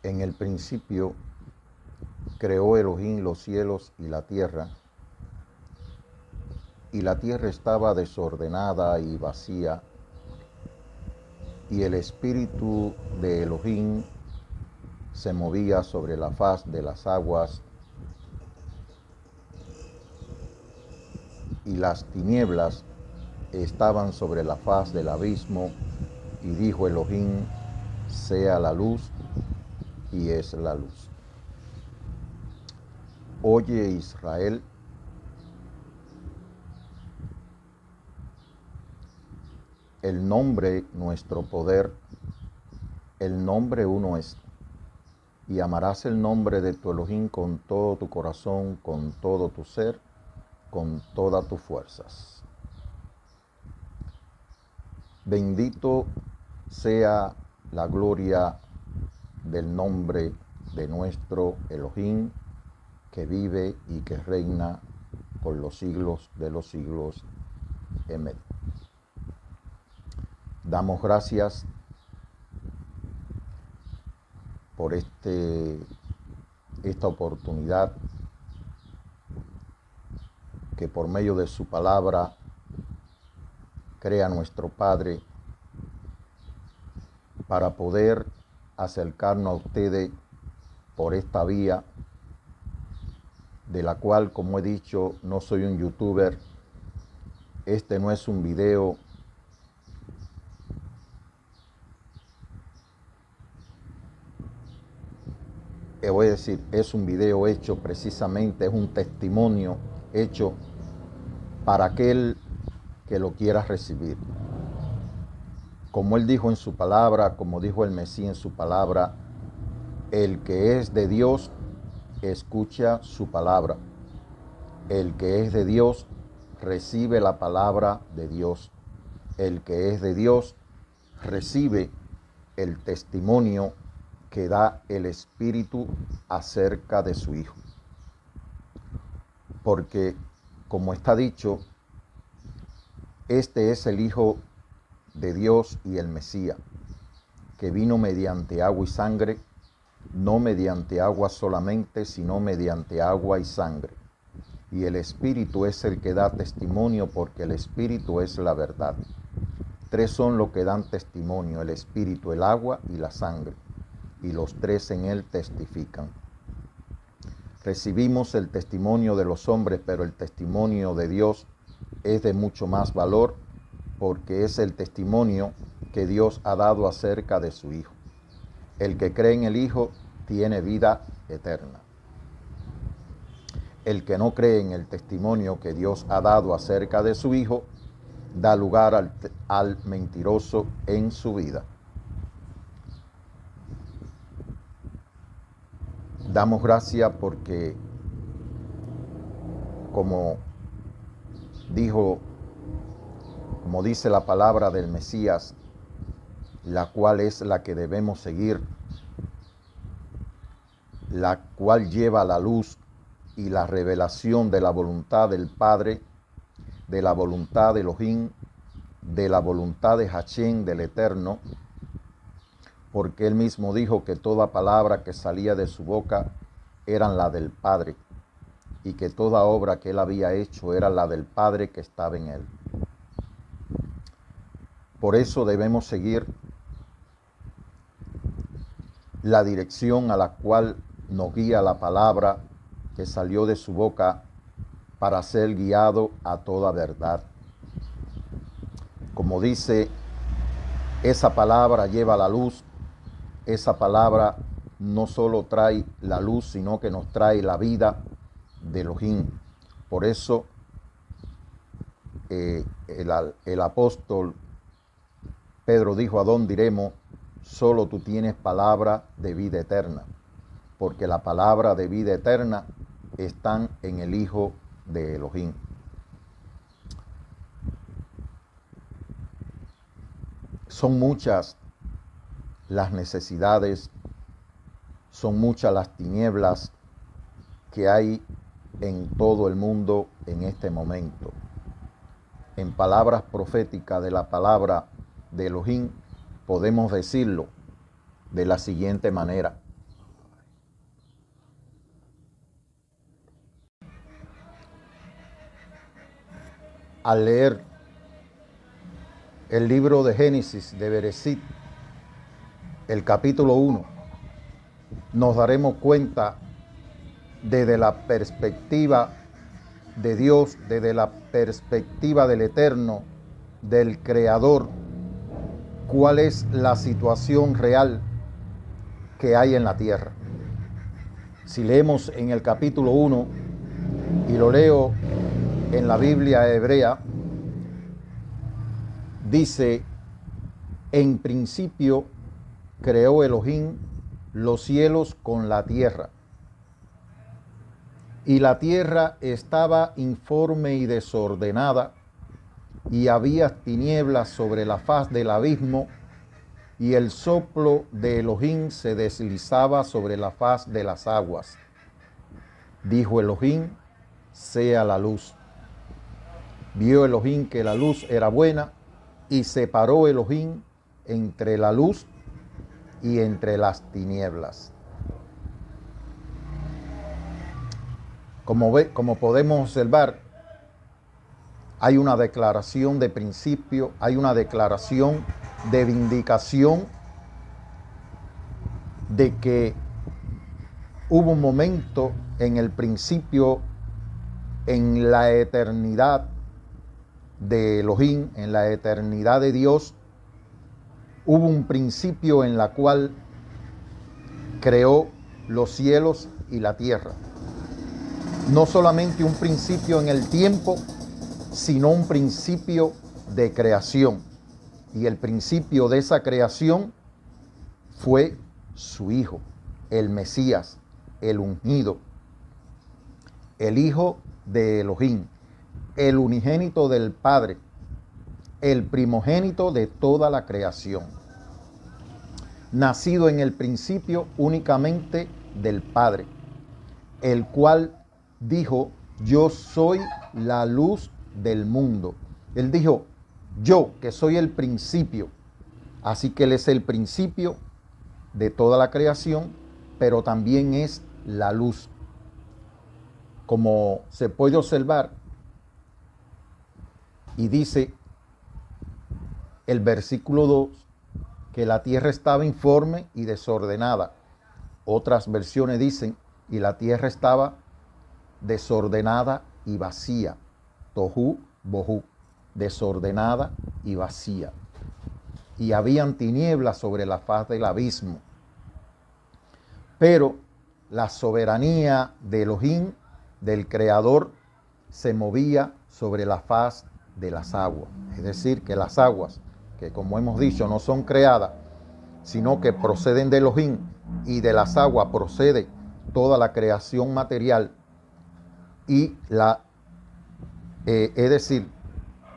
En el principio creó Elohim los cielos y la tierra estaba desordenada y vacía, y el espíritu de Elohim se movía sobre la faz de las aguas, y las tinieblas estaban sobre la faz del abismo, y dijo Elohim: sea la luz, y es la luz. Oye, Israel, el nombre nuestro poder, el nombre uno es, y amarás el nombre de tu Elohim con todo tu corazón, con todo tu ser, con todas tus fuerzas. Bendito sea la gloria del nombre de nuestro Elohim, que vive y que reina por los siglos de los siglos. Amén. Damos gracias por esta oportunidad que por medio de su palabra crea nuestro Padre para poder acercarnos a ustedes por esta vía, de la cual, como he dicho, no soy un youtuber. Este no es un video voy a decir, es un video hecho precisamente, es un testimonio hecho para aquel que lo quiera recibir. Como él dijo en su palabra, como dijo el Mesías en su palabra, el que es de Dios escucha su palabra. El que es de Dios recibe la palabra de Dios. El que es de Dios recibe el testimonio que da el Espíritu acerca de su Hijo. Porque, como está dicho, este es el Hijo de Dios y el Mesías, que vino mediante agua y sangre, no mediante agua solamente, sino mediante agua y sangre. Y el Espíritu es el que da testimonio, porque el Espíritu es la verdad. Tres son los que dan testimonio: el Espíritu, el agua y la sangre. Y los tres en él testifican. Recibimos el testimonio de los hombres, pero el testimonio de Dios es de mucho más valor, porque es el testimonio que Dios ha dado acerca de su Hijo. El que cree en el Hijo tiene vida eterna. El que no cree en el testimonio que Dios ha dado acerca de su Hijo da lugar al mentiroso en su vida. Damos gracias porque, como dice la palabra del Mesías, la cual es la que debemos seguir, la cual lleva la luz y la revelación de la voluntad del Padre, de la voluntad de Elohim, de la voluntad de Hachén, del Eterno, porque él mismo dijo que toda palabra que salía de su boca eran la del Padre, y que toda obra que él había hecho era la del Padre que estaba en él. Por eso debemos seguir la dirección a la cual nos guía la palabra que salió de su boca, para ser guiado a toda verdad. Como dice, esa palabra lleva la luz. Esa palabra no solo trae la luz, sino que nos trae la vida de Elohim. Por eso el apóstol Pedro dijo: ¿a dónde iremos? Solo tú tienes palabra de vida eterna, porque la palabra de vida eterna está en el Hijo de Elohim. Son muchas las necesidades, son muchas las tinieblas que hay en todo el mundo en este momento. En palabras proféticas de la palabra de Elohim podemos decirlo de la siguiente manera: al leer el libro de Génesis, de Bereshit, el capítulo 1, nos daremos cuenta desde la perspectiva de Dios, desde la perspectiva del Eterno, del Creador, cuál es la situación real que hay en la tierra. Si leemos en el capítulo 1 y lo leo en la Biblia hebrea, dice: en principio creó Elohim los cielos con la tierra, y la tierra estaba informe y desordenada, y había tinieblas sobre la faz del abismo, y el soplo de Elohim se deslizaba sobre la faz de las aguas. Dijo Elohim: sea la luz. Vio Elohim que la luz era buena, y separó Elohim entre la luz y entre las tinieblas. Como podemos observar, hay una declaración de principio, hay una declaración de vindicación de que hubo un momento en el principio, en la eternidad de Elohim, en la eternidad de Dios, hubo un principio en la cual creó los cielos y la tierra. No solamente un principio en el tiempo, sino un principio de creación. Y el principio de esa creación fue su Hijo, el Mesías, el ungido, el Hijo de Elohim, el unigénito del Padre, el primogénito de toda la creación, nacido en el principio únicamente del Padre, el cual dijo: yo soy la luz del mundo. Él dijo: yo, que soy el principio. Así que Él es el principio de toda la creación, pero también es la luz. Como se puede observar, y dice el versículo 2, que la tierra estaba informe y desordenada. Otras versiones dicen: y la tierra estaba desordenada y vacía. Tohu bohu, desordenada y vacía. Y habían tinieblas sobre la faz del abismo. Pero la soberanía de Elohim, del Creador, se movía sobre la faz de las aguas. Es decir, que las aguas, que como hemos dicho no son creadas, sino que proceden de Elohim, y de las aguas procede toda la creación material, y es decir,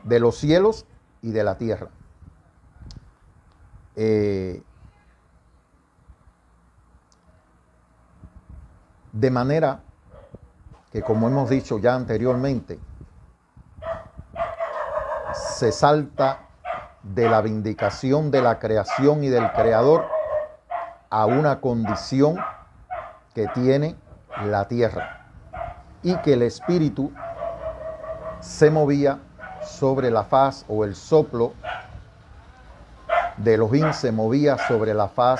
de los cielos y de la tierra. De manera que, como hemos dicho ya anteriormente, se salta de la vindicación de la creación y del Creador a una condición que tiene la tierra, y que el Espíritu se movía sobre la faz, o el soplo de Elohim se movía sobre la faz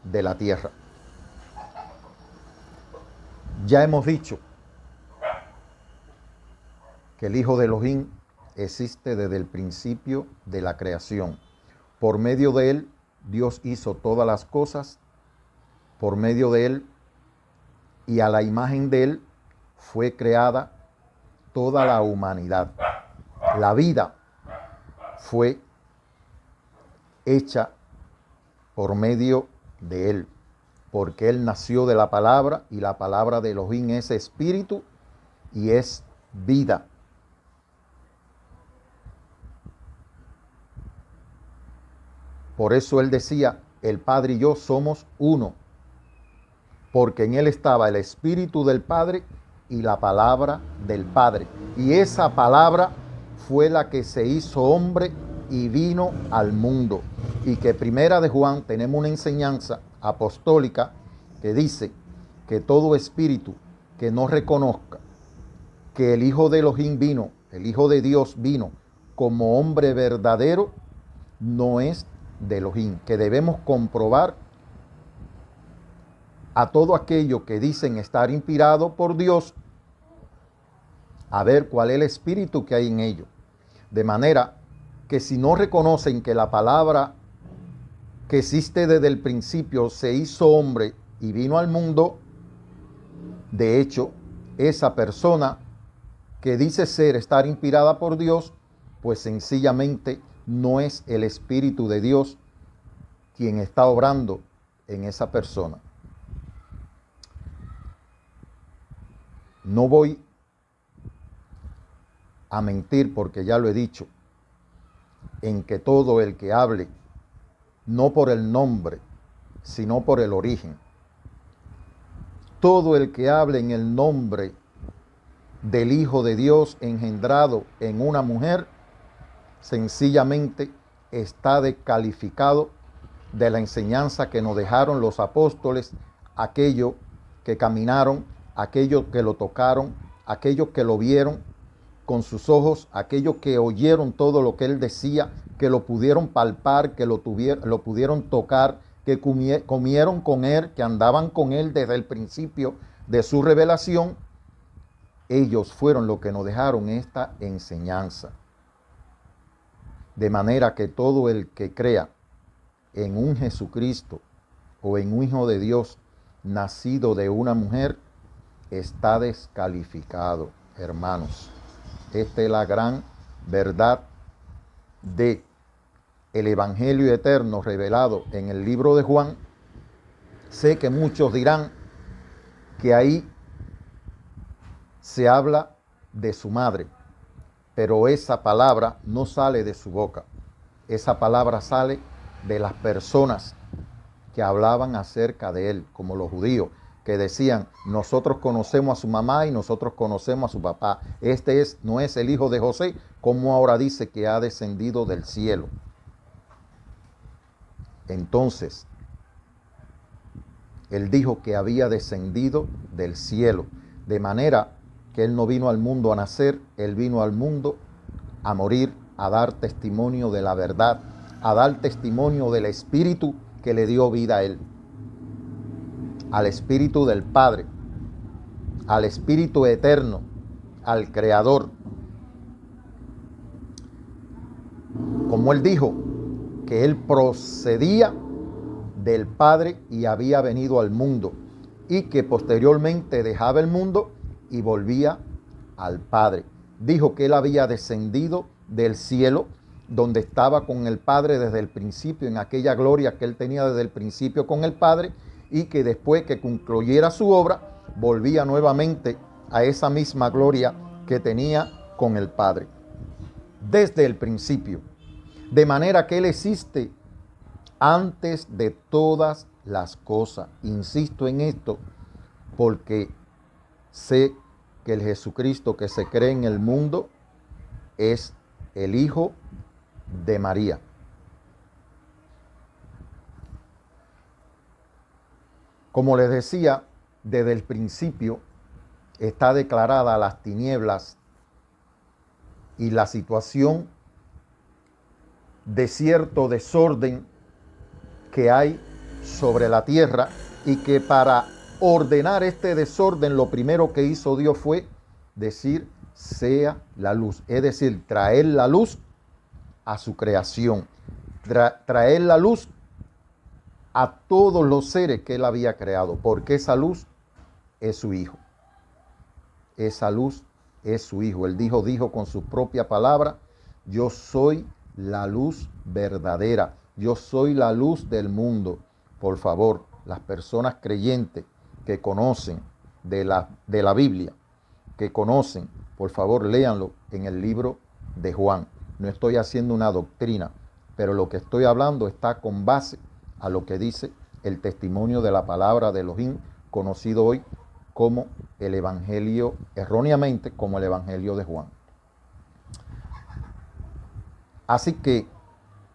de la tierra. Ya hemos dicho que el Hijo de Elohim existe desde el principio de la creación. Por medio de Él, Dios hizo todas las cosas. Por medio de Él y a la imagen de Él fue creada toda la humanidad. La vida fue hecha por medio de Él, porque Él nació de la palabra, y la palabra de Elohim es espíritu y es vida. Por eso Él decía: el Padre y yo somos uno, porque en Él estaba el Espíritu del Padre y la palabra del Padre. Y esa palabra fue la que se hizo hombre y vino al mundo. Y que primera de Juan tenemos una enseñanza apostólica que dice que todo espíritu que no reconozca que el Hijo de Elohim vino, el Hijo de Dios vino como hombre verdadero, no es de Elohim, que debemos comprobar a todo aquello que dicen estar inspirado por Dios, a ver cuál es el espíritu que hay en ellos. De manera que si no reconocen que la palabra que existe desde el principio se hizo hombre y vino al mundo, de hecho, esa persona que dice estar inspirada por Dios, pues sencillamente no es el Espíritu de Dios quien está obrando en esa persona. No voy a mentir, porque ya lo he dicho, en que todo el que hable, no por el nombre, sino por el origen, todo el que hable en el nombre del Hijo de Dios engendrado en una mujer, sencillamente está descalificado de la enseñanza que nos dejaron los apóstoles, aquellos que caminaron, aquellos que lo tocaron, aquellos que lo vieron con sus ojos, aquellos que oyeron todo lo que él decía, que lo pudieron palpar, que lo pudieron tocar, que comieron con él, que andaban con él desde el principio de su revelación. Ellos fueron los que nos dejaron esta enseñanza. De manera que todo el que crea en un Jesucristo o en un Hijo de Dios nacido de una mujer está descalificado, hermanos. Esta es la gran verdad de el Evangelio eterno revelado en el libro de Juan. Sé que muchos dirán que ahí se habla de su madre, pero esa palabra no sale de su boca. Esa palabra sale de las personas que hablaban acerca de él, como los judíos, que decían, nosotros conocemos a su mamá y nosotros conocemos a su papá. No es el hijo de José, como ahora dice que ha descendido del cielo. Entonces, él dijo que había descendido del cielo, de manera que él no vino al mundo a nacer, él vino al mundo a morir, a dar testimonio de la verdad, a dar testimonio del Espíritu que le dio vida a él, al Espíritu del Padre, al Espíritu eterno, al Creador. Como él dijo, que él procedía del Padre y había venido al mundo, y que posteriormente dejaba el mundo y volvía al Padre. Dijo que él había descendido del cielo, donde estaba con el Padre desde el principio, en aquella gloria que él tenía desde el principio con el Padre, y que después que concluyera su obra, volvía nuevamente a esa misma gloria que tenía con el Padre, desde el principio. De manera que él existe antes de todas las cosas. Insisto en esto porque sé que el Jesucristo que se cree en el mundo es el Hijo de María. Como les decía, desde el principio está declarada las tinieblas y la situación de cierto desorden que hay sobre la tierra, y que para ordenar este desorden lo primero que hizo Dios fue decir sea la luz, es decir, traer la luz a su creación, traer la luz a todos los seres que él había creado, porque esa luz es su Hijo. Esa luz es su Hijo. Él dijo con su propia palabra, yo soy la luz verdadera, yo soy la luz del mundo. Por favor, las personas creyentes que conocen de la Biblia, que conocen, por favor, léanlo en el libro de Juan. No estoy haciendo una doctrina, pero lo que estoy hablando está con base a lo que dice el testimonio de la palabra de Elohim, conocido hoy como el Evangelio, erróneamente como el Evangelio de Juan. Así que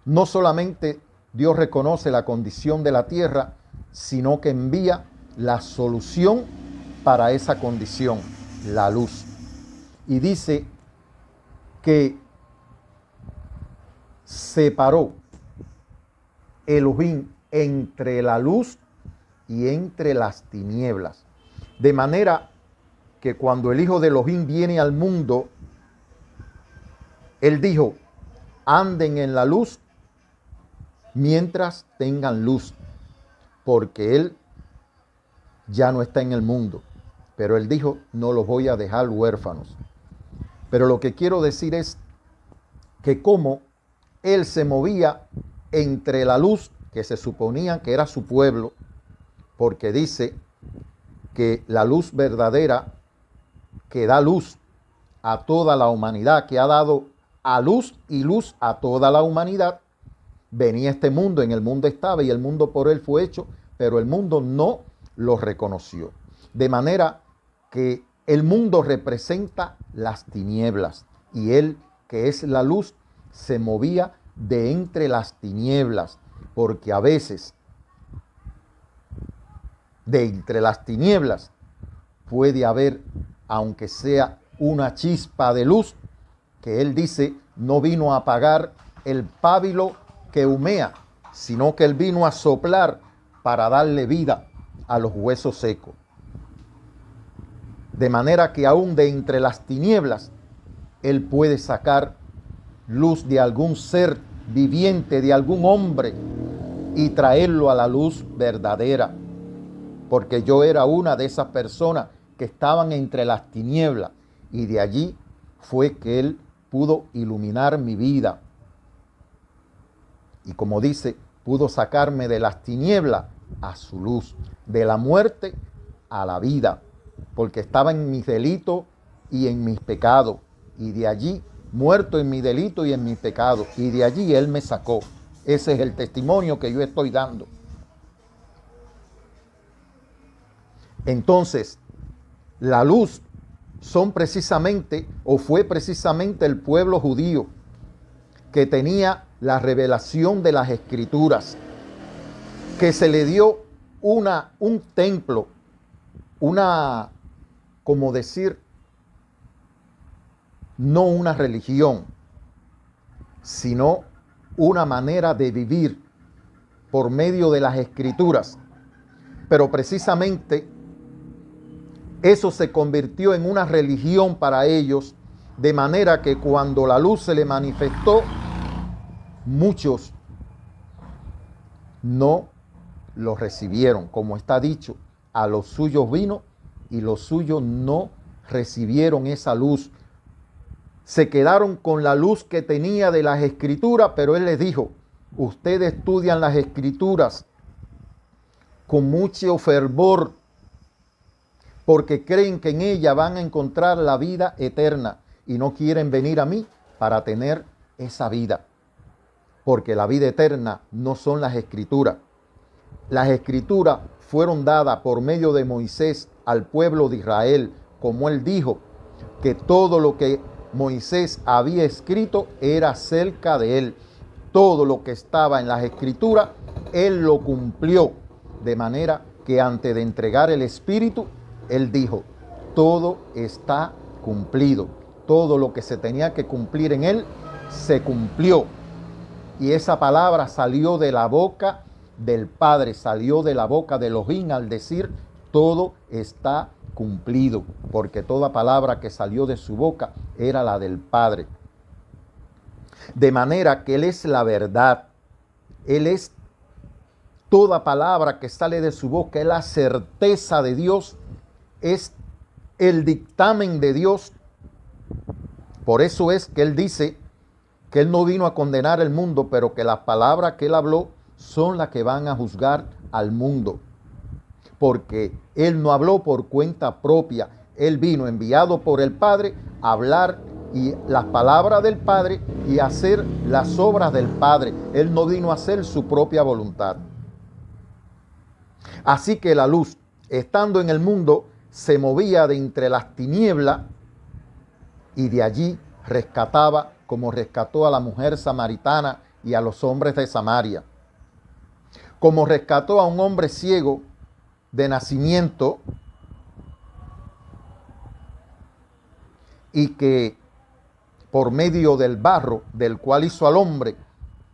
no solamente Dios reconoce la condición de la tierra, sino que envía la solución para esa condición, la luz. Y dice que separó Elohim entre la luz y entre las tinieblas. De manera que cuando el Hijo de Elohim viene al mundo, Él dijo, anden en la luz mientras tengan luz, porque Él ya no está en el mundo. Pero Él dijo, no los voy a dejar huérfanos. Pero lo que quiero decir es que como Él se movía entre la luz, que se suponía que era su pueblo, porque dice que la luz verdadera que da luz a toda la humanidad, que ha dado a luz y luz a toda la humanidad, venía a este mundo, en el mundo estaba y el mundo por Él fue hecho, pero el mundo no lo reconoció. De manera que el mundo representa las tinieblas y Él, que es la luz, se movía de entre las tinieblas, porque a veces de entre las tinieblas puede haber, aunque sea una chispa de luz, que Él dice no vino a apagar el pábilo que humea, sino que Él vino a soplar para darle vida a los huesos secos. De manera que aún de entre las tinieblas, Él puede sacar luz de algún ser viviente, de algún hombre, y traerlo a la luz verdadera. Porque yo era una de esas personas que estaban entre las tinieblas, y de allí fue que Él pudo iluminar mi vida. Y como dice, pudo sacarme de las tinieblas a su luz, de la muerte a la vida, porque estaba en mis delitos y en mis pecados, y de allí, muerto en mi delito y en mis pecados, y de allí Él me sacó. Ese es el testimonio que yo estoy dando. Entonces, la luz son precisamente, o fue precisamente el pueblo judío que tenía la revelación de las Escrituras, que se le dio un templo, como decir, no una religión, sino una manera de vivir por medio de las Escrituras. Pero precisamente eso se convirtió en una religión para ellos, de manera que cuando la luz se le manifestó, muchos no lo recibieron. Como está dicho, a los suyos vino y los suyos no recibieron esa luz. Se quedaron con la luz que tenía de las Escrituras, pero Él les dijo, ustedes estudian las Escrituras con mucho fervor, porque creen que en ella van a encontrar la vida eterna y no quieren venir a mí para tener esa vida. Porque la vida eterna no son las Escrituras. Las Escrituras fueron dadas por medio de Moisés al pueblo de Israel, como Él dijo, que todo lo que Moisés había escrito era acerca de Él. Todo lo que estaba en las Escrituras, Él lo cumplió. De manera que antes de entregar el Espíritu, Él dijo, todo está cumplido. Todo lo que se tenía que cumplir en Él, se cumplió. Y esa palabra salió de la boca del Padre, salió de la boca de Elohim al decir, todo está cumplido. Porque toda palabra que salió de su boca era la del Padre. De manera que Él es la verdad. Él es toda palabra que sale de su boca, es la certeza de Dios, es el dictamen de Dios. Por eso es que Él dice que Él no vino a condenar el mundo, pero que las palabras que Él habló son las que van a juzgar al mundo. Porque Él no habló por cuenta propia. Él vino enviado por el Padre a hablar y las palabras del Padre y a hacer las obras del Padre. Él no vino a hacer su propia voluntad. Así que la luz, estando en el mundo, se movía de entre las tinieblas y de allí rescataba, como rescató a la mujer samaritana y a los hombres de Samaria. Como rescató a un hombre ciego de nacimiento y que por medio del barro del cual hizo al hombre,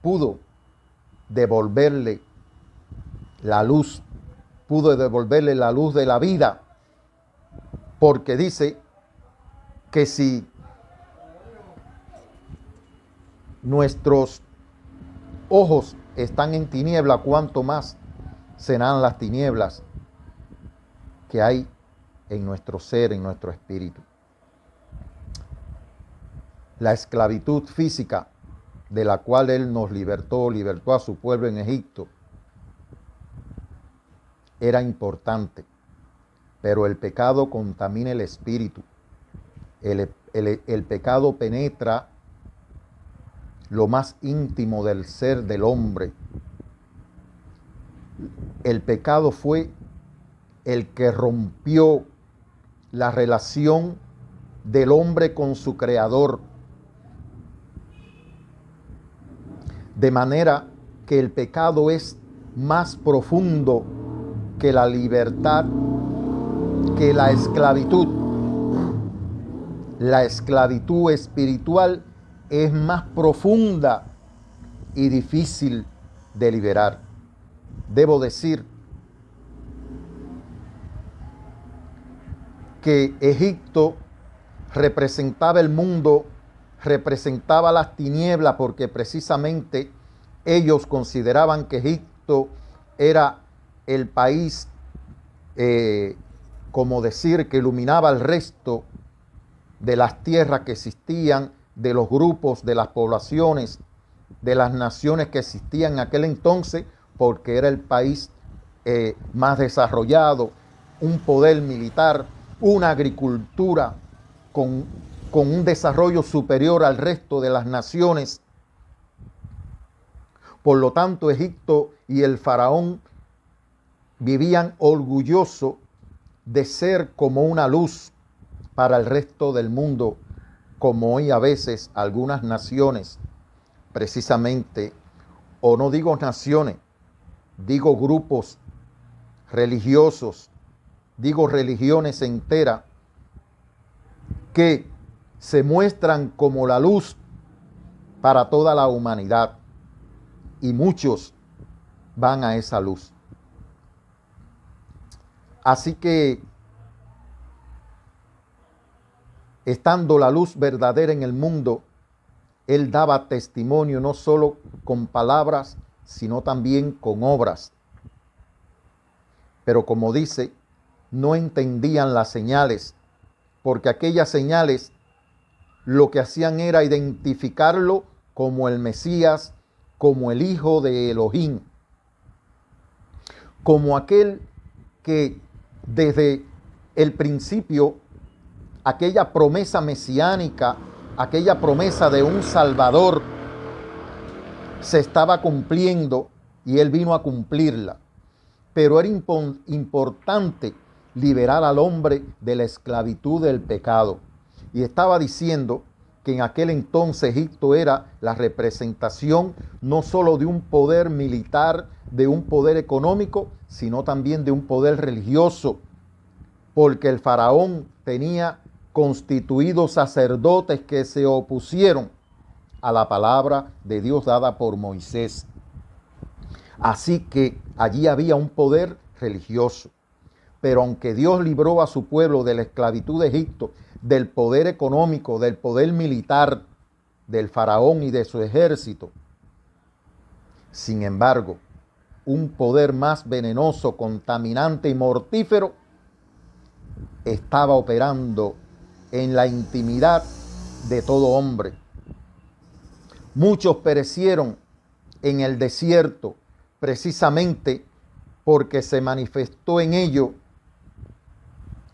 pudo devolverle la luz, pudo devolverle la luz de la vida, porque dice que si nuestros ojos están en tiniebla, cuánto más serán las tinieblas que hay en nuestro ser, en nuestro espíritu. La esclavitud física de la cual Él nos libertó a su pueblo en Egipto, era importante, pero el pecado contamina el espíritu. El pecado penetra lo más íntimo del ser del hombre. El pecado fue el que rompió la relación del hombre con su creador, de manera que el pecado es más profundo que la libertad, que la esclavitud. La esclavitud espiritual es más profunda y difícil de liberar. Debo decir que Egipto representaba el mundo, representaba las tinieblas, porque precisamente ellos consideraban que Egipto era el país, como decir, que iluminaba el resto de las tierras que existían, de los grupos, de las poblaciones, de las naciones que existían en aquel entonces, porque era el país más desarrollado, un poder militar, una agricultura con un desarrollo superior al resto de las naciones. Por lo tanto, Egipto y el faraón vivían orgullosos de ser como una luz para el resto del mundo, como hoy a veces algunas naciones, precisamente, o no digo naciones, digo grupos religiosos, digo religiones enteras, que se muestran como la luz para toda la humanidad, y muchos van a esa luz. Así que, estando la luz verdadera en el mundo, Él daba testimonio no solo con palabras, sino también con obras. Pero como dice, no entendían las señales, porque aquellas señales lo que hacían era identificarlo como el Mesías, como el Hijo de Elohim, como aquel que desde el principio, aquella promesa mesiánica, aquella promesa de un Salvador, se estaba cumpliendo y Él vino a cumplirla. Pero era importante liberar al hombre de la esclavitud del pecado. Y estaba diciendo que en aquel entonces Egipto era la representación no solo de un poder militar, de un poder económico, sino también de un poder religioso, porque el faraón tenía constituidos sacerdotes que se opusieron a la palabra de Dios dada por Moisés. Así que allí había un poder religioso. Pero aunque Dios libró a su pueblo de la esclavitud de Egipto, del poder económico, del poder militar, del faraón y de su ejército, sin embargo, un poder más venenoso, contaminante y mortífero estaba operando en la intimidad de todo hombre. Muchos perecieron en el desierto precisamente porque se manifestó en ello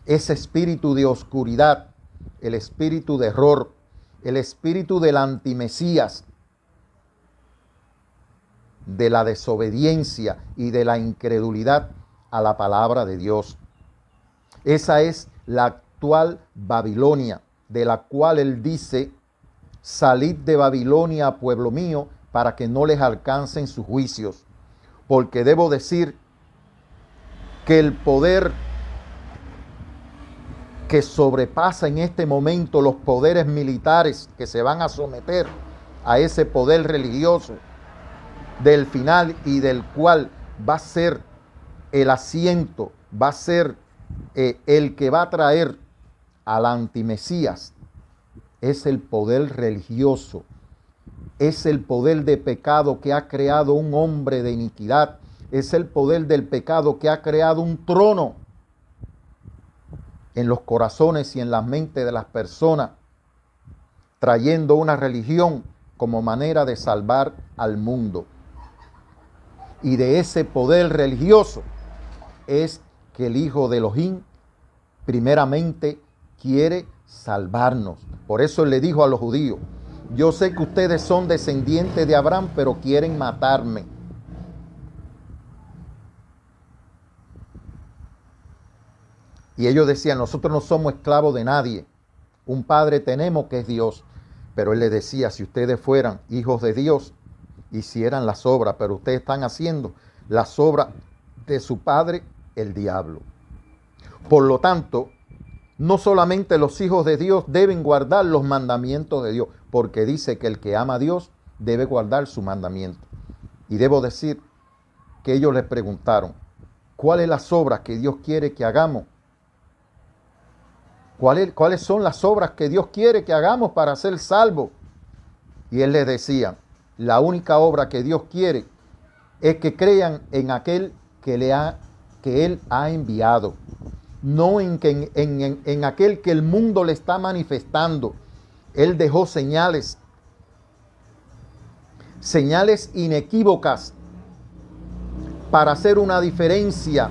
ese espíritu de oscuridad, el espíritu de error, el espíritu del antimesías, de la desobediencia y de la incredulidad a la palabra de Dios. Esa es la actual Babilonia, de la cual Él dice: salid de Babilonia, pueblo mío, para que no les alcancen sus juicios. Porque debo decir que el poder que sobrepasa en este momento los poderes militares que se van a someter a ese poder religioso del final y del cual va a ser el asiento, va a ser el que va a traer al antimesías, es el poder religioso, es el poder de pecado que ha creado un hombre de iniquidad, es el poder del pecado que ha creado un trono en los corazones y en las mentes de las personas, trayendo una religión como manera de salvar al mundo. Y de ese poder religioso es que el Hijo de Elohim primeramente quiere salvarnos. Por eso le dijo a los judíos: yo sé que ustedes son descendientes de Abraham, pero quieren matarme. Y ellos decían: nosotros no somos esclavos de nadie. Un padre tenemos que es Dios. Pero él les decía: si ustedes fueran hijos de Dios, hicieran las obras, pero ustedes están haciendo las obras de su padre, el diablo. Por lo tanto, no solamente los hijos de Dios deben guardar los mandamientos de Dios, porque dice que el que ama a Dios debe guardar su mandamiento. Y debo decir que ellos les preguntaron: ¿cuáles las obras que Dios quiere que hagamos? ¿Cuáles son las obras que Dios quiere que hagamos para ser salvos? Y él les decía: la única obra que Dios quiere es que crean en aquel que Él ha enviado, no en aquel que el mundo le está manifestando. Él dejó señales inequívocas para hacer una diferencia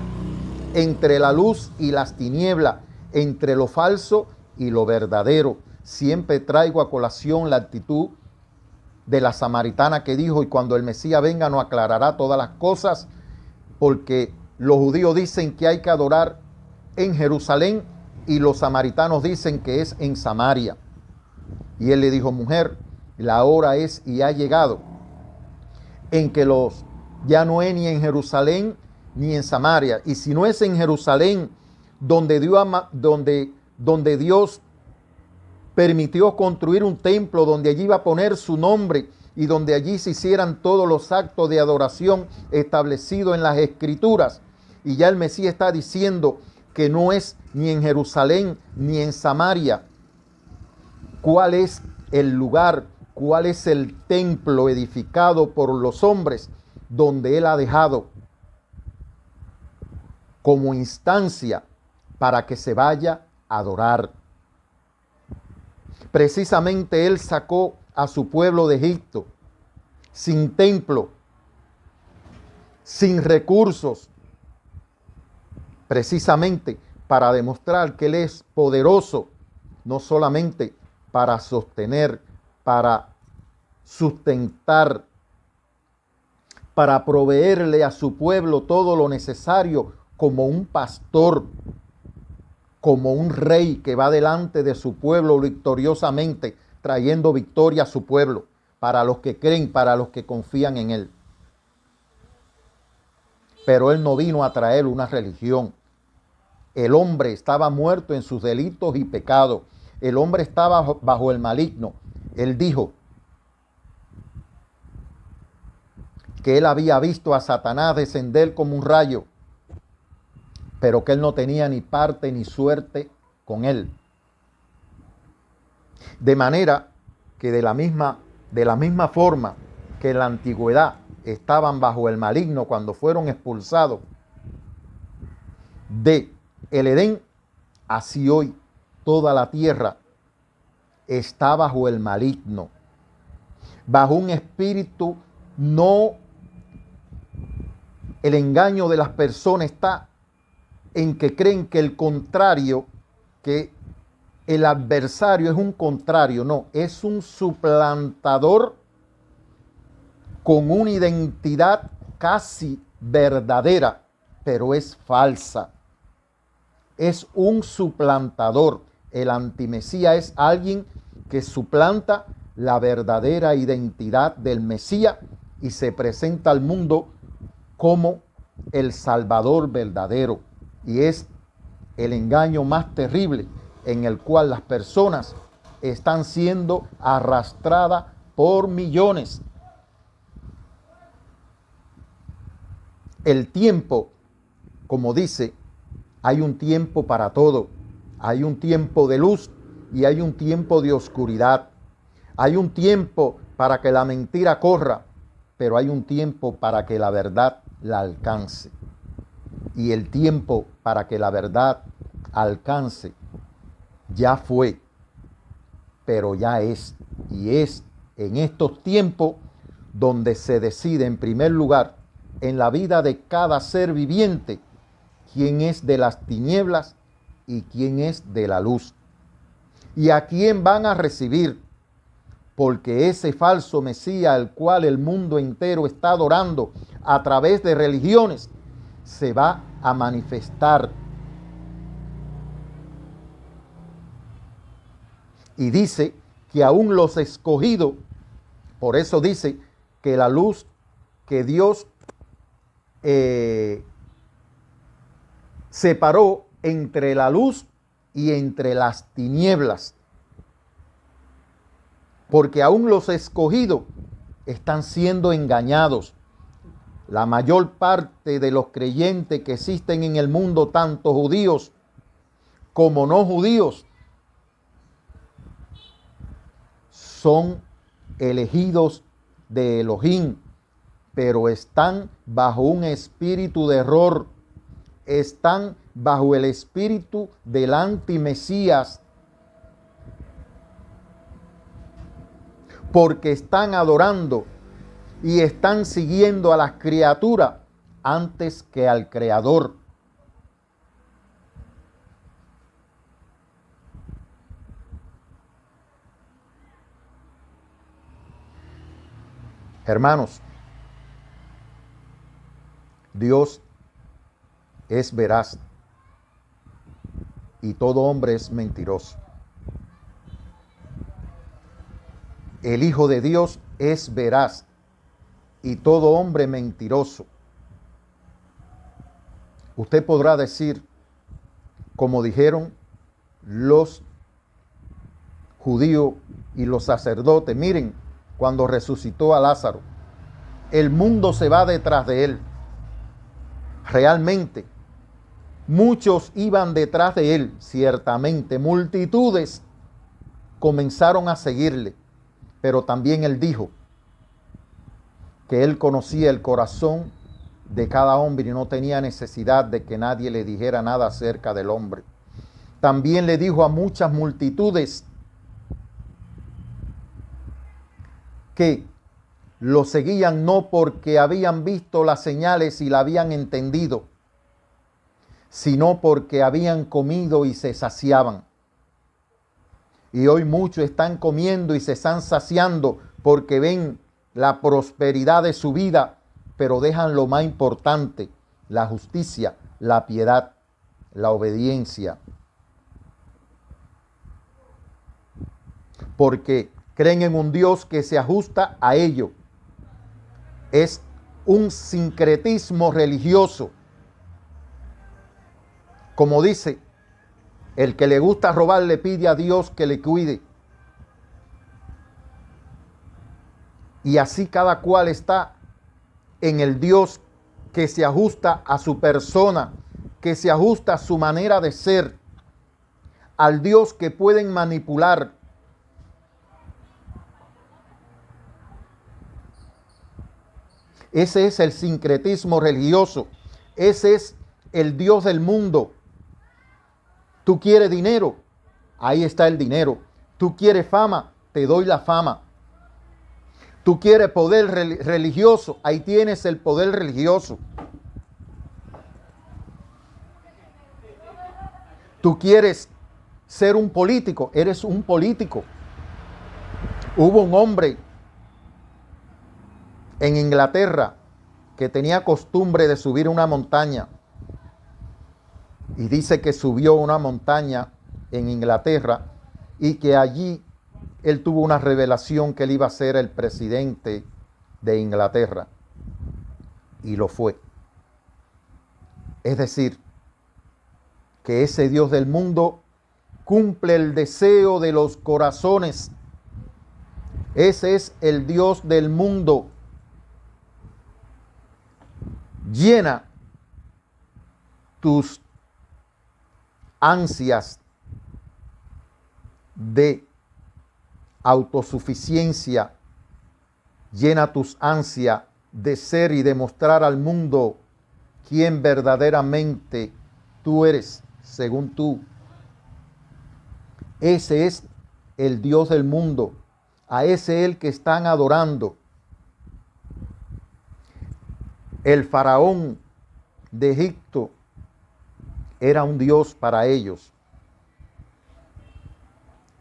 entre la luz y las tinieblas, entre lo falso y lo verdadero. Siempre traigo a colación la actitud de la samaritana que dijo: y cuando el Mesías venga nos aclarará todas las cosas, porque los judíos dicen que hay que adorar en Jerusalén y los samaritanos dicen que es en Samaria. Y él le dijo: mujer, la hora es y ha llegado en que ya no es ni en Jerusalén ni en Samaria. Y si no es en Jerusalén donde Dios permitió construir un templo, donde allí iba a poner su nombre y donde allí se hicieran todos los actos de adoración establecidos en las Escrituras. Y ya el Mesías está diciendo que no es ni en Jerusalén ni en Samaria. ¿Cuál es el lugar? ¿Cuál es el templo edificado por los hombres donde Él ha dejado como instancia para que se vaya a adorar? Precisamente Él sacó a su pueblo de Egipto sin templo, sin recursos, precisamente para demostrar que Él es poderoso, no solamente para sostener, para sustentar, para proveerle a su pueblo todo lo necesario, como un pastor, como un rey que va delante de su pueblo victoriosamente, trayendo victoria a su pueblo, para los que creen, para los que confían en Él. Pero Él no vino a traer una religión. El hombre estaba muerto en sus delitos y pecados. El hombre estaba bajo el maligno. Él dijo que Él había visto a Satanás descender como un rayo, pero que Él no tenía ni parte ni suerte con Él. De manera que de la misma forma que en la antigüedad estaban bajo el maligno cuando fueron expulsados de el Edén, así hoy toda la tierra está bajo el maligno, bajo un espíritu. No, el engaño de las personas está en que creen que el contrario, que el adversario es un contrario. No, es un suplantador con una identidad casi verdadera, pero es falsa. Es un suplantador. El antimesías es alguien que suplanta la verdadera identidad del Mesías y se presenta al mundo como el Salvador verdadero. Y es el engaño más terrible en el cual las personas están siendo arrastradas por millones. El tiempo, como dice, hay un tiempo para todo. Hay un tiempo de luz y hay un tiempo de oscuridad. Hay un tiempo para que la mentira corra, pero hay un tiempo para que la verdad la alcance. Y el tiempo para que la verdad alcance ya fue, pero ya es. Y es en estos tiempos donde se decide en primer lugar en la vida de cada ser viviente quién es de las tinieblas y quién es de la luz. Y a quién van a recibir, porque ese falso Mesías al cual el mundo entero está adorando a través de religiones se va a manifestar. Y dice que aún los escogidos, por eso dice que la luz que Dios separó entre la luz y entre las tinieblas. Porque aún los escogidos están siendo engañados. La mayor parte de los creyentes que existen en el mundo, tanto judíos como no judíos, son elegidos de Elohim, pero están bajo un espíritu de error, están bajo el espíritu del antimesías, porque están adorando y están siguiendo a las criaturas antes que al Creador. Hermanos, Dios es veraz y todo hombre es mentiroso. El Hijo de Dios es veraz y todo hombre mentiroso. Usted podrá decir, como dijeron los judíos y los sacerdotes, miren, cuando resucitó a Lázaro, el mundo se va detrás de él. Realmente, muchos iban detrás de él, ciertamente, multitudes comenzaron a seguirle, pero también él dijo que él conocía el corazón de cada hombre y no tenía necesidad de que nadie le dijera nada acerca del hombre. También le dijo a muchas multitudes que lo seguían no porque habían visto las señales y la habían entendido, sino porque habían comido y se saciaban. Y hoy muchos están comiendo y se están saciando porque ven la prosperidad de su vida, pero dejan lo más importante, la justicia, la piedad, la obediencia. Porque creen en un Dios que se ajusta a ello. Es un sincretismo religioso. Como dice, el que le gusta robar le pide a Dios que le cuide. Y así cada cual está en el Dios que se ajusta a su persona, que se ajusta a su manera de ser, al Dios que pueden manipular. Ese es el sincretismo religioso. Ese es el Dios del mundo. Tú quieres dinero, ahí está el dinero. Tú quieres fama, te doy la fama. Tú quieres poder religioso, ahí tienes el poder religioso. Tú quieres ser un político, eres un político. Hubo un hombre en Inglaterra que tenía costumbre de subir una montaña. Y dice que subió una montaña en Inglaterra y que allí él tuvo una revelación que él iba a ser el presidente de Inglaterra. Y lo fue. Es decir, que ese Dios del mundo cumple el deseo de los corazones. Ese es el Dios del mundo. Llena tus ansias de autosuficiencia, llena tus ansias de ser y demostrar al mundo quién verdaderamente tú eres, según tú. Ese es el Dios del mundo. A ese es el que están adorando. El faraón de Egipto era un Dios para ellos.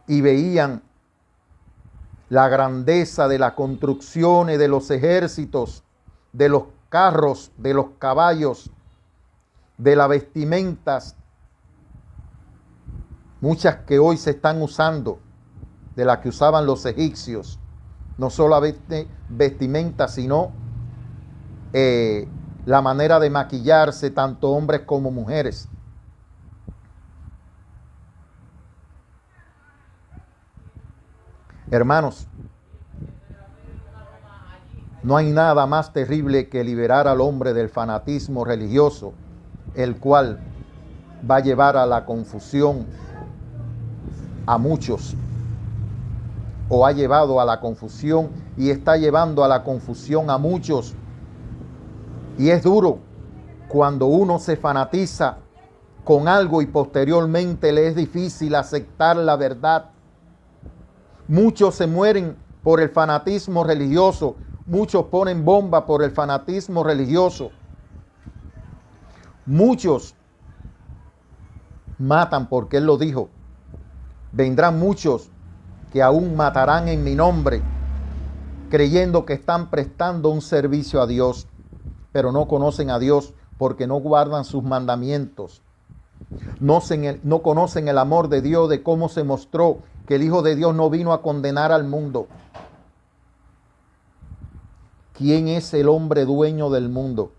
Y veían la grandeza de las construcciones, de los ejércitos, de los carros, de los caballos, de las vestimentas, muchas que hoy se están usando, de las que usaban los egipcios. No solamente vestimentas, sino la manera de maquillarse, tanto hombres como mujeres. Hermanos, no hay nada más terrible que liberar al hombre del fanatismo religioso, el cual va a llevar a la confusión a muchos, o ha llevado a la confusión y está llevando a la confusión a muchos. Y es duro cuando uno se fanatiza con algo y posteriormente le es difícil aceptar la verdad. Muchos se mueren por el fanatismo religioso. Muchos ponen bomba por el fanatismo religioso. Muchos matan porque Él lo dijo. Vendrán muchos que aún matarán en mi nombre, creyendo que están prestando un servicio a Dios, pero no conocen a Dios porque no guardan sus mandamientos. No conocen el amor de Dios, de cómo se mostró que el Hijo de Dios no vino a condenar al mundo. ¿Quién es el hombre dueño del mundo?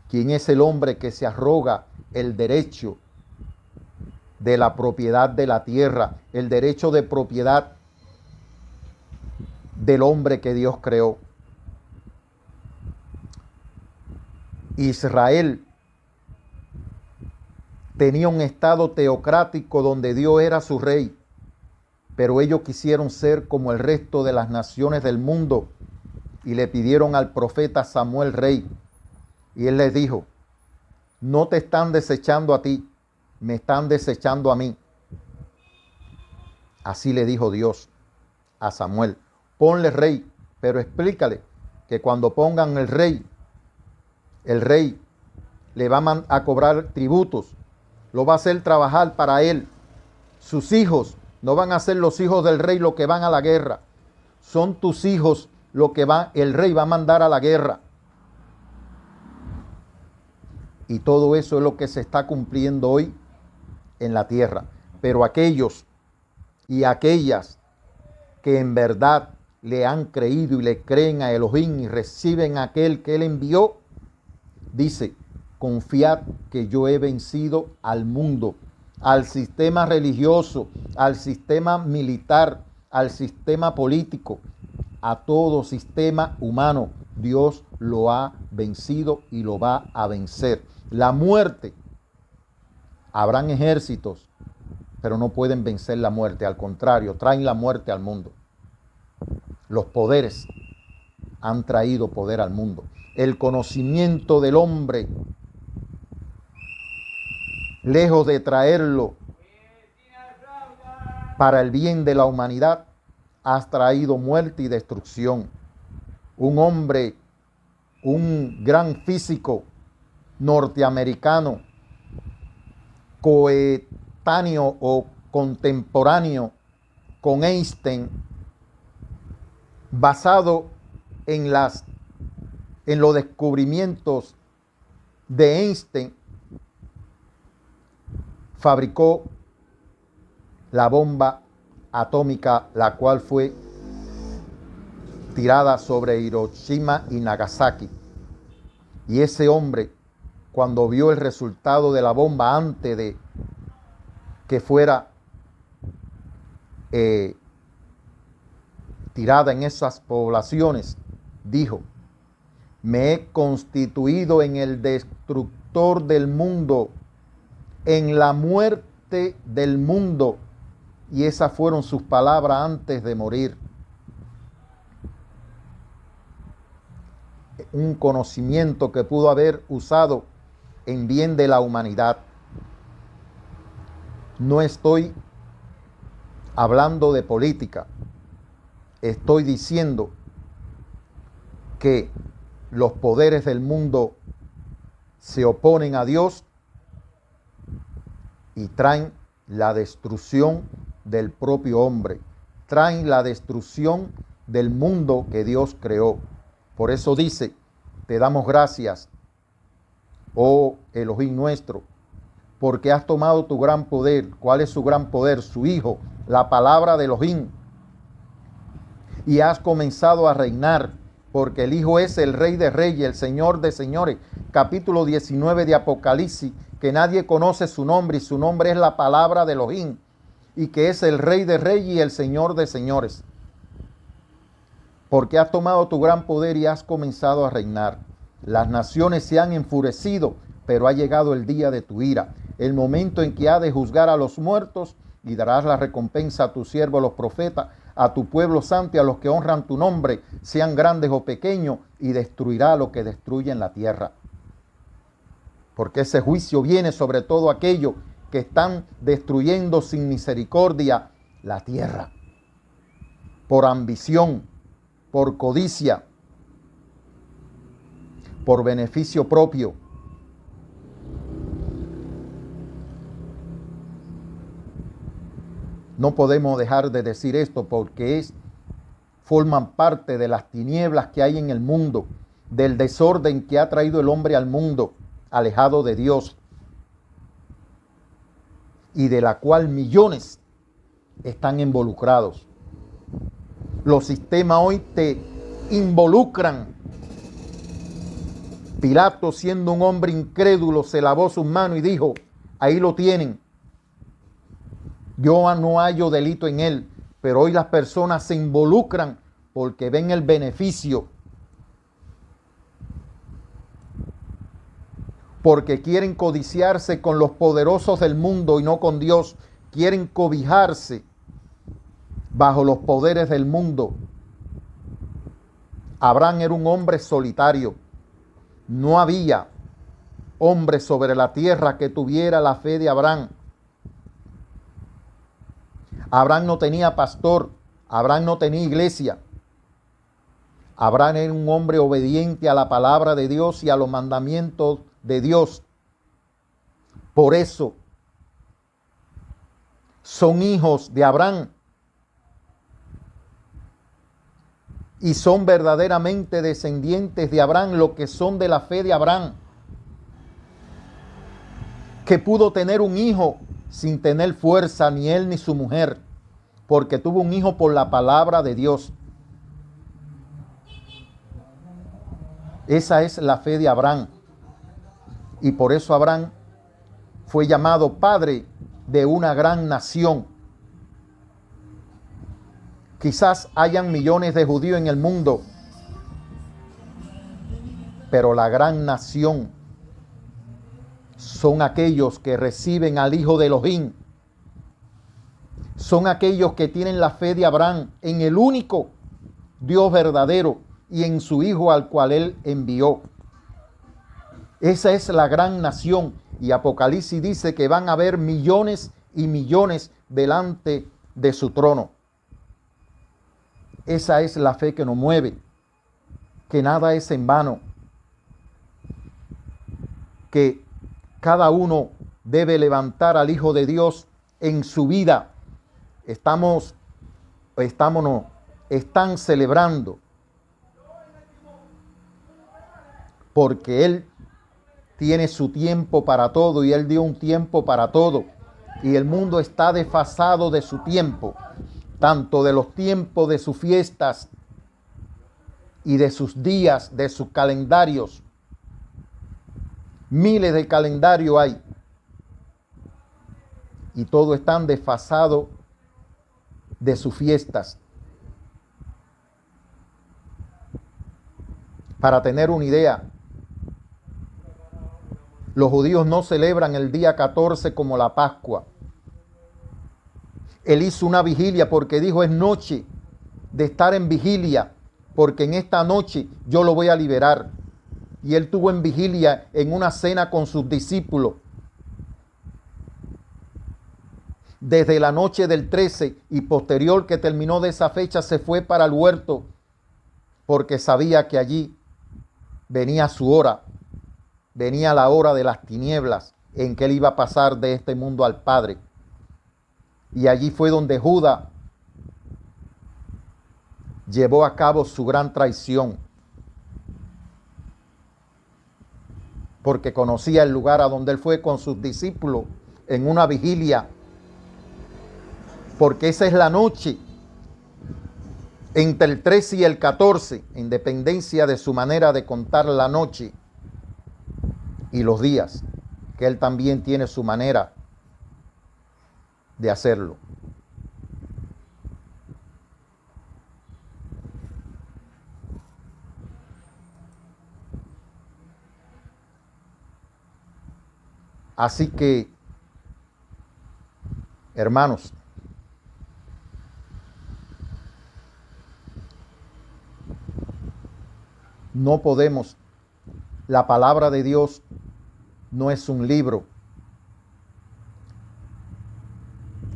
¿Quién es el hombre que se arroga el derecho de la propiedad de la tierra, el derecho de propiedad del hombre que Dios creó? Israel tenía un estado teocrático donde Dios era su rey, pero ellos quisieron ser como el resto de las naciones del mundo y le pidieron al profeta Samuel rey. Y él les dijo: no te están desechando a ti, me están desechando a mí. Así le dijo Dios a Samuel: ponle rey, pero explícale que cuando pongan el rey le va a cobrar tributos, lo va a hacer trabajar para él. Sus hijos no van a ser los hijos del rey los que van a la guerra, son tus hijos los que el rey va a mandar a la guerra. Y todo eso es lo que se está cumpliendo hoy en la tierra. Pero aquellos y aquellas que en verdad le han creído y le creen a Elohim y reciben a aquel que Él envió, dice: confiad que yo he vencido al mundo, al sistema religioso, al sistema militar, al sistema político, a todo sistema humano. Dios lo ha vencido y lo va a vencer. La muerte, habrán ejércitos, pero no pueden vencer la muerte. Al contrario, traen la muerte al mundo. Los poderes han traído poder al mundo. El conocimiento del hombre, lejos de traerlo para el bien de la humanidad, ha traído muerte y destrucción. Un hombre, un gran físico norteamericano, coetáneo o contemporáneo con Einstein, basado en los descubrimientos de Einstein, fabricó la bomba atómica, la cual fue tirada sobre Hiroshima y Nagasaki. Y ese hombre, cuando vio el resultado de la bomba antes que fuera tirada en esas poblaciones, dijo: me he constituido en el destructor del mundo, en la muerte del mundo. Y esas fueron sus palabras antes de morir. Un conocimiento que pudo haber usado en bien de la humanidad. No estoy hablando de política. Estoy diciendo que los poderes del mundo se oponen a Dios y traen la destrucción del propio hombre. Traen la destrucción del mundo que Dios creó. Por eso dice: te damos gracias, oh Elohim nuestro, porque has tomado tu gran poder. ¿Cuál es su gran poder? Su Hijo, la palabra de Elohim. Y has comenzado a reinar, porque el Hijo es el Rey de Reyes, el Señor de Señores. Capítulo 19 de Apocalipsis, que nadie conoce su nombre, y su nombre es la palabra de Elohim, y que es el Rey de Reyes y el Señor de Señores. Porque has tomado tu gran poder y has comenzado a reinar. Las naciones se han enfurecido, pero ha llegado el día de tu ira, el momento en que ha de juzgar a los muertos, y darás la recompensa a tus siervos los profetas, a tu pueblo santo y a los que honran tu nombre, sean grandes o pequeños, y destruirá lo que destruye en la tierra. Porque ese juicio viene sobre todo aquellos que están destruyendo sin misericordia la tierra, por ambición, por codicia, por beneficio propio. No podemos dejar de decir esto porque forman parte de las tinieblas que hay en el mundo, del desorden que ha traído el hombre al mundo, alejado de Dios, y de la cual millones están involucrados. Los sistemas hoy te involucran. Pilato, siendo un hombre incrédulo, se lavó sus manos y dijo: ahí lo tienen. Yo no hallo delito en él. Pero hoy las personas se involucran porque ven el beneficio, porque quieren codiciarse con los poderosos del mundo y no con Dios. Quieren cobijarse bajo los poderes del mundo. Abraham era un hombre solitario. No había hombre sobre la tierra que tuviera la fe de Abraham. Abraham no tenía pastor. Abraham no tenía iglesia. Abraham era un hombre obediente a la palabra de Dios y a los mandamientos de Dios. Por eso son hijos de Abraham y son verdaderamente descendientes de Abraham, los que son de la fe de Abraham, que pudo tener un hijo sin tener fuerza, ni él ni su mujer, porque tuvo un hijo por la palabra de Dios. Esa es la fe de Abraham. Y por eso Abraham fue llamado padre de una gran nación. Quizás hayan millones de judíos en el mundo, pero la gran nación son aquellos que reciben al Hijo de Elohim. Son aquellos que tienen la fe de Abraham en el único Dios verdadero y en su Hijo al cual él envió. Esa es la gran nación. Y Apocalipsis dice que van a haber millones y millones delante de su trono. Esa es la fe que nos mueve, que nada es en vano, que cada uno debe levantar al Hijo de Dios en su vida. Están celebrando porque Él tiene su tiempo para todo y Él dio un tiempo para todo. Y el mundo está desfasado de su tiempo, tanto de los tiempos de sus fiestas y de sus días, de sus calendarios. Miles de calendarios hay. y todos están desfasados de sus fiestas. Para tener una idea, los judíos no celebran el día 14 como la Pascua. Él hizo una vigilia porque dijo, es noche de estar en vigilia, porque en esta noche yo lo voy a liberar. Y él tuvo en vigilia en una cena con sus discípulos. Desde la noche del 13 y posterior que terminó de esa fecha se fue para el huerto porque sabía que allí venía su hora, venía la hora de las tinieblas en que él iba a pasar de este mundo al Padre. Y allí fue donde Judas llevó a cabo su gran traición, porque conocía el lugar a donde él fue con sus discípulos en una vigilia, porque esa es la noche entre el 13 y el 14, en dependencia de su manera de contar la noche y los días, que él también tiene su manera de hacerlo. Así que, hermanos, no podemos, la palabra de Dios no es un libro.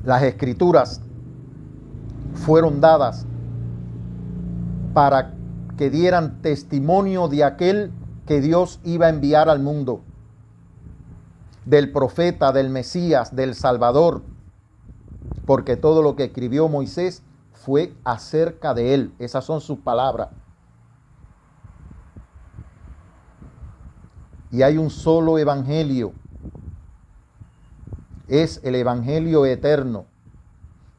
Las escrituras fueron dadas para que dieran testimonio de aquel que Dios iba a enviar al mundo, del profeta, del Mesías, del Salvador, porque todo lo que escribió Moisés fue acerca de él. Esas son sus palabras. Y hay un solo evangelio. Es el evangelio eterno.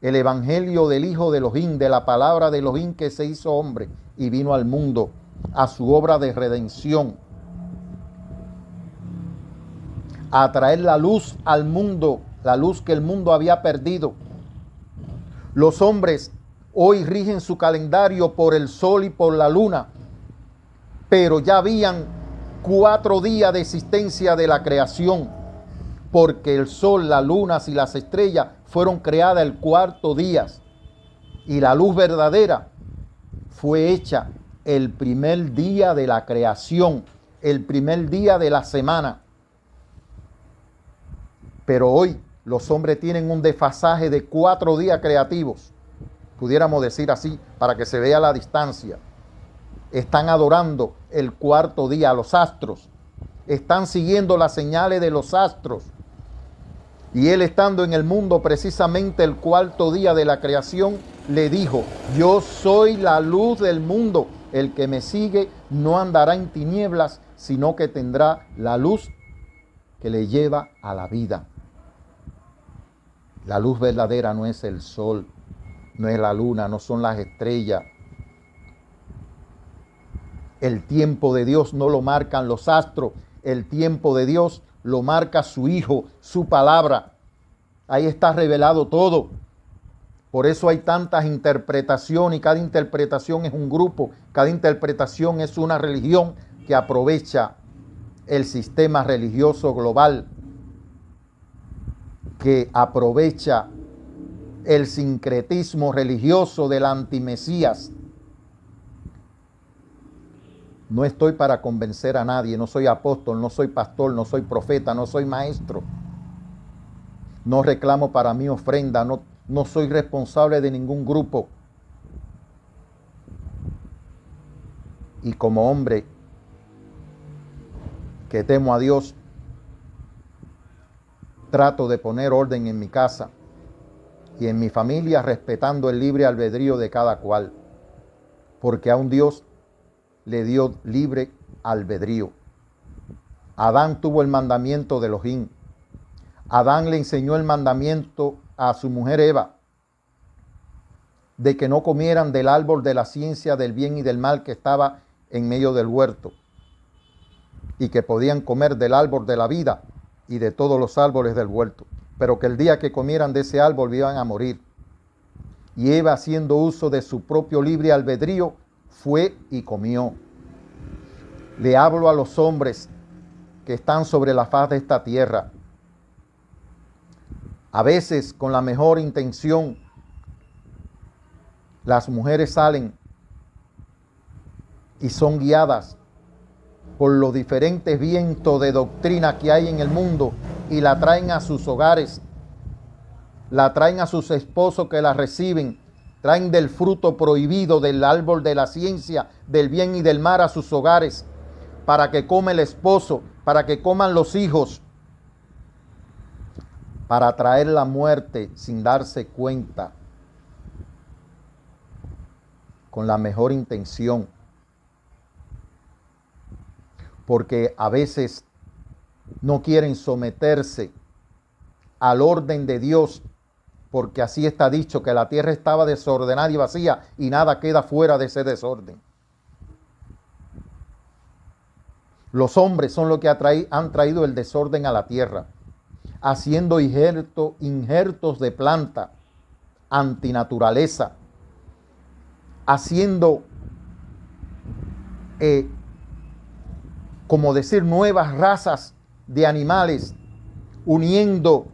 El evangelio del Hijo de Elohim, de la palabra de Elohim que se hizo hombre y vino al mundo a su obra de redención, a traer la luz al mundo, la luz que el mundo había perdido. Los hombres hoy rigen su calendario por el sol y por la luna, pero ya habían 4 días de existencia de la creación, porque el sol, las lunas y las estrellas fueron creadas el 4º día, y la luz verdadera fue hecha el primer día de la creación, el primer día de la semana. Pero hoy los hombres tienen un desfasaje de 4 días creativos, pudiéramos decir así, para que se vea la distancia. Están adorando el 4º día, los astros. Están siguiendo las señales de los astros. Y él, estando en el mundo precisamente el 4º día de la creación, le dijo, yo soy la luz del mundo. El que me sigue no andará en tinieblas, sino que tendrá la luz que le lleva a la vida. La luz verdadera no es el sol, no es la luna, no son las estrellas. El tiempo de Dios no lo marcan los astros, el tiempo de Dios lo marca su Hijo, su palabra. Ahí está revelado todo. Por eso hay tantas interpretaciones y cada interpretación es un grupo, cada interpretación es una religión que aprovecha el sistema religioso global, que aprovecha el sincretismo religioso del antimesías. No estoy para convencer a nadie, no soy apóstol, no soy pastor, no soy profeta, no soy maestro. No reclamo para mí ofrenda, no soy responsable de ningún grupo. Y como hombre que temo a Dios, trato de poner orden en mi casa y en mi familia, respetando el libre albedrío de cada cual, porque a un Dios le dio libre albedrío. Adán tuvo el mandamiento de Elohim. Adán le enseñó el mandamiento a su mujer Eva de que no comieran del árbol de la ciencia del bien y del mal que estaba en medio del huerto, y que podían comer del árbol de la vida y de todos los árboles del huerto. pero que el día que comieran de ese árbol iban a morir. Y Eva, haciendo uso de su propio libre albedrío, fue y comió. Le hablo a los hombres que están sobre la faz de esta tierra. A veces, con la mejor intención, las mujeres salen y son guiadas por los diferentes vientos de doctrina que hay en el mundo y la traen a sus hogares, la traen a sus esposos que la reciben, traen del fruto prohibido del árbol de la ciencia, del bien y del mal a sus hogares, para que coma el esposo, para que coman los hijos, para traer la muerte sin darse cuenta, con la mejor intención. Porque a veces no quieren someterse al orden de Dios, porque así está dicho, que la tierra estaba desordenada y vacía y nada queda fuera de ese desorden. Los hombres son los que han traído el desorden a la tierra, haciendo injertos de planta, antinaturaleza, haciendo como decir, nuevas razas de animales, uniendo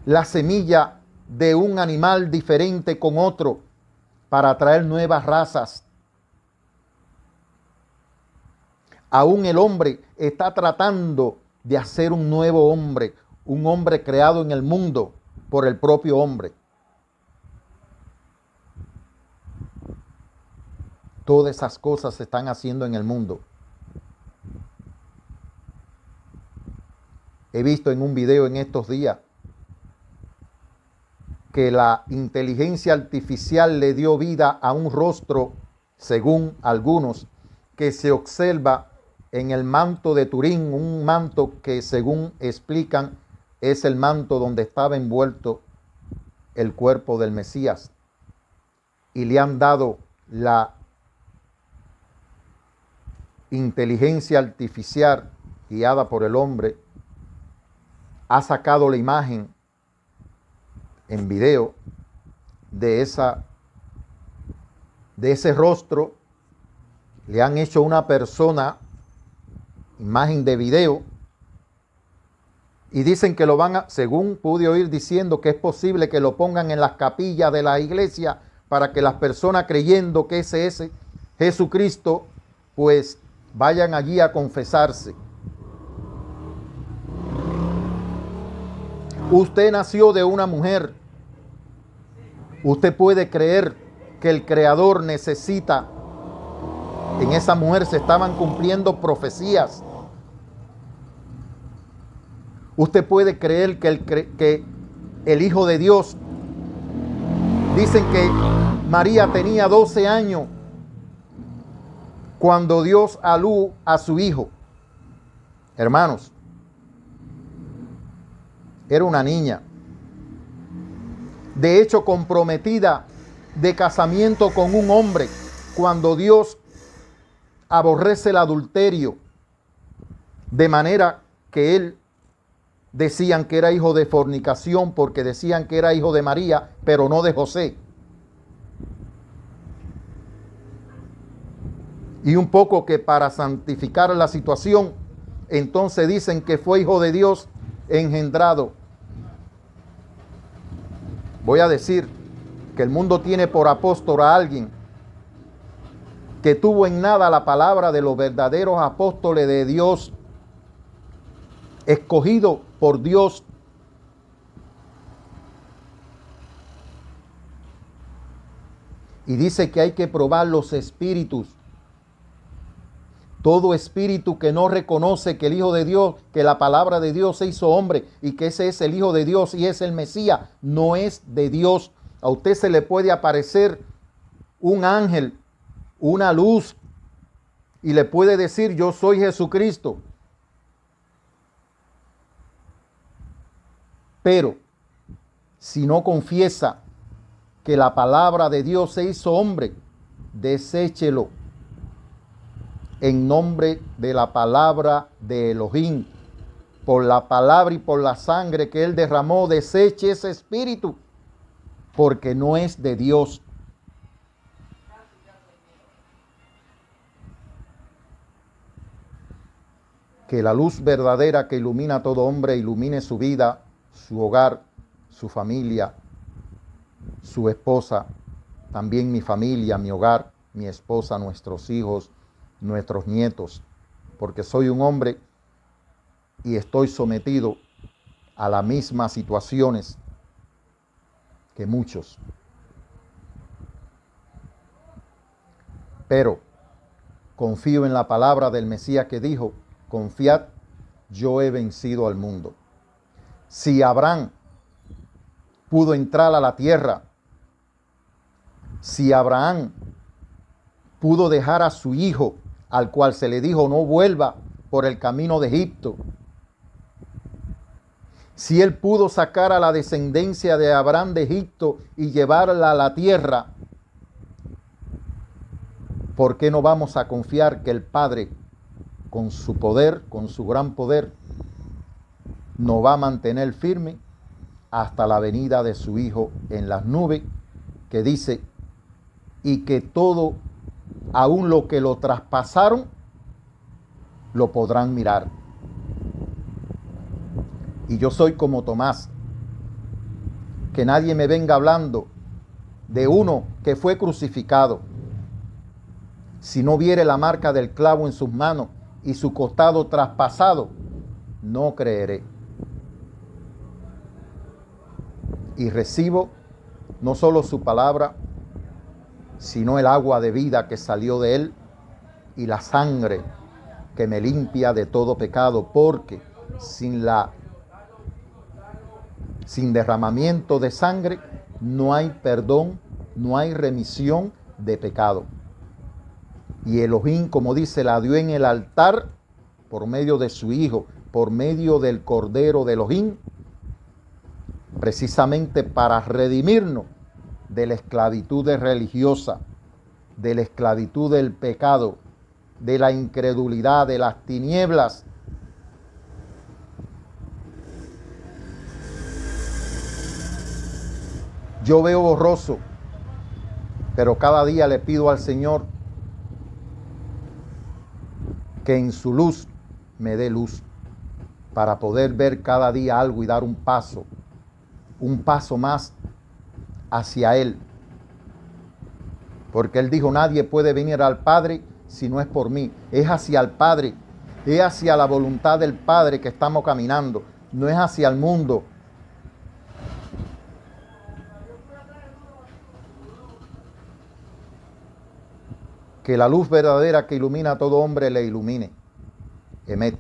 la semilla de un animal diferente con otro para traer nuevas razas. Aún el hombre está tratando de hacer un nuevo hombre, un hombre creado en el mundo por el propio hombre. Todas esas cosas se están haciendo en el mundo. He visto en un video en estos días que la inteligencia artificial le dio vida a un rostro, según algunos, que se observa en el manto de Turín, un manto que, según explican, es el manto donde estaba envuelto el cuerpo del Mesías. Y le han dado la inteligencia artificial guiada por el hombre, ha sacado la imagen en video de ese rostro, le han hecho una persona, imagen de video, y dicen que lo van a, según pude oír diciendo, que es posible que lo pongan en las capillas de la iglesia para que las personas, creyendo que ese es Jesucristo, pues vayan allí a confesarse. Usted nació de una mujer. Usted puede creer que el Creador necesita. En esa mujer se estaban cumpliendo profecías. Usted puede creer que el Hijo de Dios, dicen que María tenía 12 años cuando dio a luz a su hijo. Hermanos, era una niña, de hecho comprometida de casamiento con un hombre, cuando Dios aborrece el adulterio, de manera que él, decían que era hijo de fornicación, porque decían que era hijo de María, pero no de José. Y un poco que para santificar la situación, entonces dicen que fue hijo de Dios engendrado. Voy a decir que el mundo tiene por apóstol a alguien que tuvo en nada la palabra de los verdaderos apóstoles de Dios, escogido por Dios. Y dice que hay que probar los espíritus. Todo espíritu que no reconoce que el Hijo de Dios, que la palabra de Dios se hizo hombre y que ese es el Hijo de Dios y es el Mesías, no es de Dios. A usted se le puede aparecer un ángel, una luz, y le puede decir: yo soy Jesucristo. Pero si no confiesa que la palabra de Dios se hizo hombre, deséchelo en nombre de la palabra de Elohim, por la palabra y por la sangre que Él derramó, deseche ese espíritu, porque no es de Dios. Que la luz verdadera que ilumina a todo hombre ilumine su vida, su hogar, su familia, su esposa, también mi familia, mi hogar, mi esposa, nuestros hijos, nuestros nietos, porque soy un hombre y estoy sometido a las mismas situaciones que muchos. Pero confío en la palabra del Mesías que dijo: confiad, yo he vencido al mundo. Si Abraham pudo entrar a la tierra, si Abraham pudo dejar a su hijo, al cual se le dijo no vuelva por el camino de Egipto, si él pudo sacar a la descendencia de Abraham de Egipto y llevarla a la tierra, ¿por qué no vamos a confiar que el Padre, con su poder, con su gran poder, nos va a mantener firme hasta la venida de su Hijo en las nubes, que dice, y que todo, aun lo que lo traspasaron, lo podrán mirar? Y yo soy como Tomás, que nadie me venga hablando de uno que fue crucificado, si no viere la marca del clavo en sus manos y su costado traspasado, no creeré. Y recibo no solo su palabra, sino el agua de vida que salió de él y la sangre que me limpia de todo pecado, porque sin derramamiento de sangre no hay perdón, no hay remisión de pecado. Y Elohim, como dice, la dio en el altar por medio de su Hijo, por medio del Cordero de Elohim, precisamente para redimirnos de la esclavitud religiosa, de la esclavitud del pecado, de la incredulidad, de las tinieblas. Yo veo borroso, pero cada día le pido al Señor que en su luz me dé luz para poder ver cada día algo y dar un paso más hacia Él. Porque Él dijo, nadie puede venir al Padre si no es por mí. Es hacia el Padre, es hacia la voluntad del Padre que estamos caminando, no es hacia el mundo. Que la luz verdadera que ilumina a todo hombre le ilumine. Emet.